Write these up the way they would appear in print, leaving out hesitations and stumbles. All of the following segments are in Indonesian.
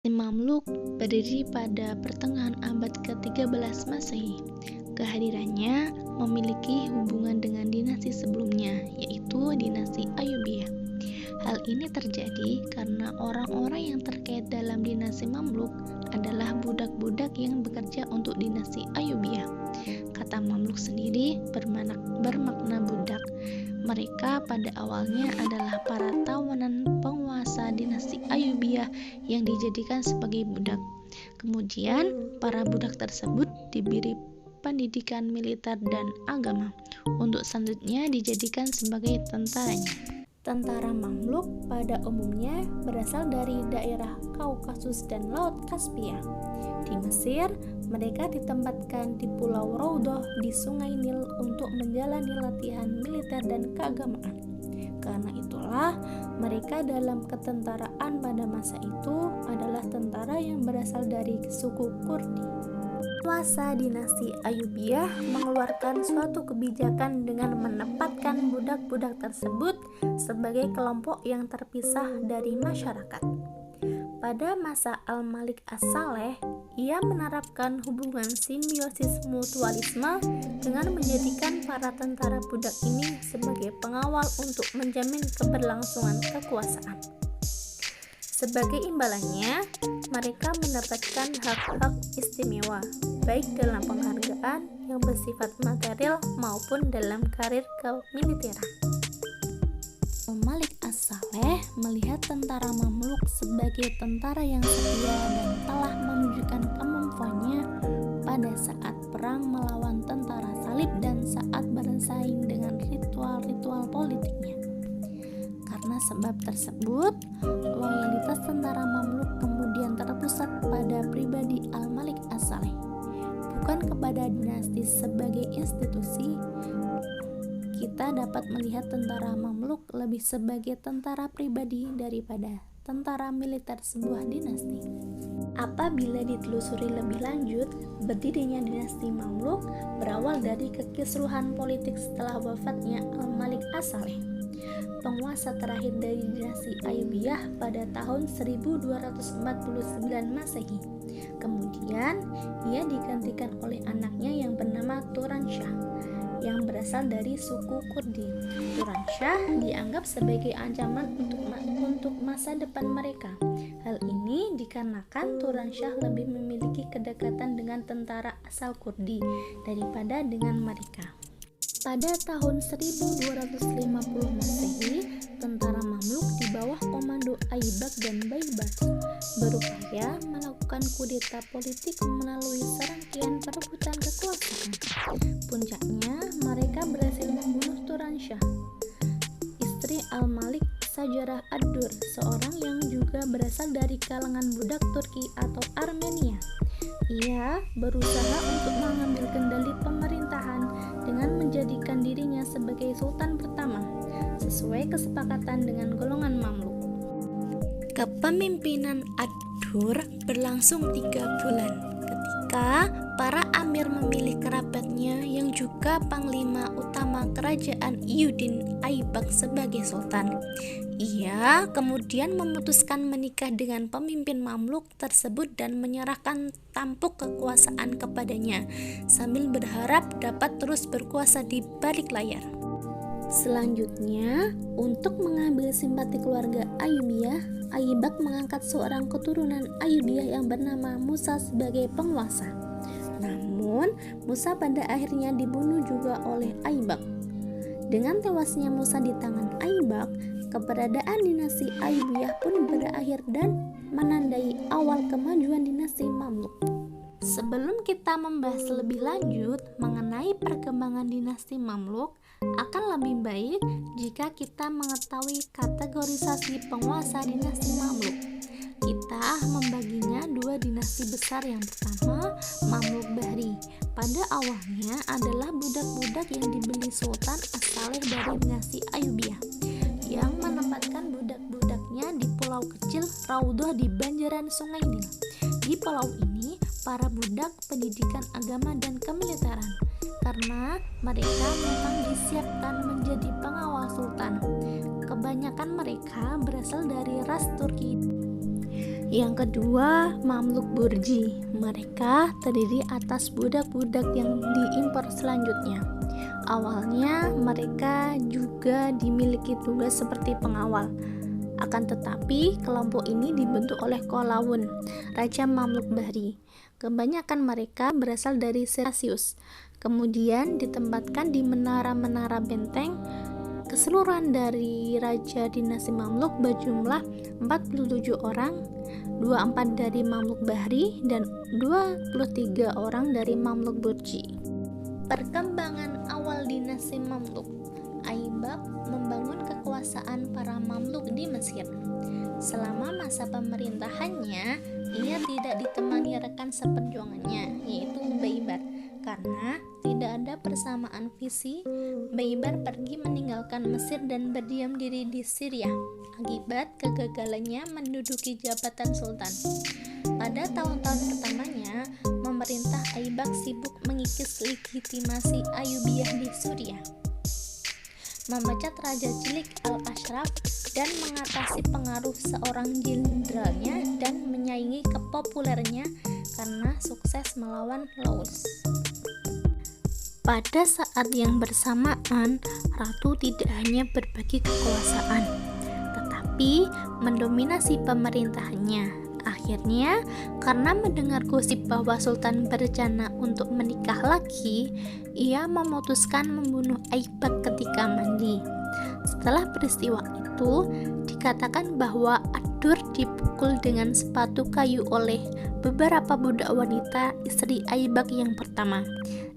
Mamluk berdiri pada pertengahan abad ke-13 Masehi. Kehadirannya memiliki hubungan dengan dinasti sebelumnya, yaitu dinasti Ayyubiyah. Hal ini terjadi karena orang-orang yang terkait dalam dinasti Mamluk adalah budak-budak yang bekerja untuk dinasti Ayyubiyah. Kata Mamluk sendiri bermakna budak. Mereka pada awalnya adalah para tawanan penguasa dinasti Ayyubiyah yang dijadikan sebagai budak. Kemudian, para budak tersebut diberi pendidikan militer dan agama untuk selanjutnya dijadikan sebagai tentaranya. Tentara Mamluk pada umumnya berasal dari daerah Kaukasus dan Laut Kaspia. Di Mesir, mereka ditempatkan di Pulau Raudah di Sungai Nil untuk menjalani latihan militer dan keagamaan. Karena itulah, mereka dalam ketentaraan pada masa itu adalah tentara yang berasal dari suku Kurdi. Penguasa dinasti Ayyubiyah mengeluarkan suatu kebijakan dengan menempatkan budak-budak tersebut sebagai kelompok yang terpisah dari masyarakat. Pada masa Al-Malik As-Saleh, ia menerapkan hubungan simbiosis mutualisme dengan menjadikan para tentara budak ini sebagai pengawal untuk menjamin keberlangsungan kekuasaan. Sebagai imbalannya, mereka mendapatkan hak-hak istimewa, baik dalam penghargaan yang bersifat material maupun dalam karir kemiliteran. Al-Malik As-Saleh melihat tentara Mamluk sebagai tentara yang setia dan telah menunjukkan kemampuannya pada saat perang melawan tentara salib dan saat bersaing dengan ritual-ritual politiknya. Karena sebab tersebut, loyalitas tentara Mamluk kemudian terpusat pada pribadi Al-Malik As-Saleh, bukan kepada dinasti sebagai institusi. Kita dapat melihat tentara Mamluk lebih sebagai tentara pribadi daripada tentara militer sebuah dinasti. Apabila ditelusuri lebih lanjut, berdirinya dinasti Mamluk berawal dari kekisruhan politik setelah wafatnya Al-Malik As-Saleh, penguasa terakhir dari dinasti Ayyubiyah pada tahun 1249 Masehi. Kemudian, ia digantikan oleh anaknya yang bernama Turansyah, yang berasal dari suku Kurdi. Turansyah dianggap sebagai ancaman untuk masa depan mereka. Hal ini dikarenakan Turansyah lebih memiliki kedekatan dengan tentara asal Kurdi daripada dengan mereka. Pada tahun 1250 Masehi, tentara Mamluk di bawah komando Aibak dan Baibars berupaya melakukan kudeta politik melalui serangkaian perebutan kekuasaan. Puncaknya, mereka berhasil membunuh Turansyah, istri Al-Malik Sajarah Ad-Dur, seorang yang juga berasal dari kalangan budak Turki atau Armenia. Ia berusaha untuk mengambil kendali pemerintahan dengan menjadikan dirinya sebagai sultan pertama, sesuai kesepakatan dengan golongan Mamluk. Kepemimpinan Ad-Dur berlangsung 3 bulan ketika para amir memilih kerabatnya yang juga panglima utama kerajaan Iyuddin Aibak sebagai sultan. Ia kemudian memutuskan menikah dengan pemimpin Mamluk tersebut dan menyerahkan tampuk kekuasaan kepadanya sambil berharap dapat terus berkuasa di balik layar. Selanjutnya, untuk mengambil simpati keluarga Ayyubiyah, Aibak mengangkat seorang keturunan Ayyubiyah yang bernama Musa sebagai penguasa. Namun, Musa pada akhirnya dibunuh juga oleh Aibak. Dengan tewasnya Musa di tangan Aibak, keberadaan dinasti Ayyubiyah pun berakhir dan menandai awal kemajuan dinasti Mamluk. Sebelum kita membahas lebih lanjut mengenai perkembangan dinasti Mamluk, akan lebih baik jika kita mengetahui kategorisasi penguasa dinasti Mamluk. Kita membaginya 2 dinasti besar. Yang pertama, Mamluk Bahri. Pada awalnya adalah budak-budak yang dibeli Sultan As-Saleh dari dinasti Ayyubiyah, yang menempatkan budak-budaknya di pulau kecil Raudah di banjaran Sungai Nil. Di pulau ini, para budak pendidikan agama dan kemiliteran, karena mereka memang disiapkan menjadi pengawal sultan. Kebanyakan mereka berasal dari ras Turki. Yang kedua, Mamluk Burji. Mereka terdiri atas budak-budak yang diimpor selanjutnya. Awalnya mereka juga dimiliki tugas seperti pengawal. Akan tetapi, kelompok ini dibentuk oleh Kolawun, Raja Mamluk Bahri. Kebanyakan mereka berasal dari Sirasius. Kemudian ditempatkan di menara-menara benteng. Keseluruhan dari Raja Dinasti Mamluk berjumlah 47 orang, 24 dari Mamluk Bahri dan 23 orang dari Mamluk Burji. Perkembangan awal dinasti Mamluk. Aibak membangun kekuasaan para Mamluk di Mesir. Selama masa pemerintahannya, ia tidak ditemani rekan seperjuangannya, yaitu Baibar. Karena tidak ada persamaan visi, Baibar pergi meninggalkan Mesir dan berdiam diri di Syria akibat kegagalannya menduduki jabatan sultan. Pada tahun-tahun pertamanya, pemerintah Aibak sibuk mengikis legitimasi Ayyubiyah di Suriah, memecat Raja Cilik Al-Ashraf dan mengatasi pengaruh seorang jenderalnya dan menyaingi kepopulernya karena sukses melawan Laos. Pada saat yang bersamaan, ratu tidak hanya berbagi kekuasaan, tetapi mendominasi pemerintahannya. Akhirnya, karena mendengar gosip bahwa sultan berencana untuk menikah lagi, ia memutuskan membunuh Aibak ketika mandi. Setelah peristiwa itu, dikatakan bahwa Ad-Dur dipukul dengan sepatu kayu oleh beberapa budak wanita istri Aibak yang pertama,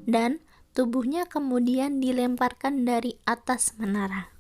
dan tubuhnya kemudian dilemparkan dari atas menara.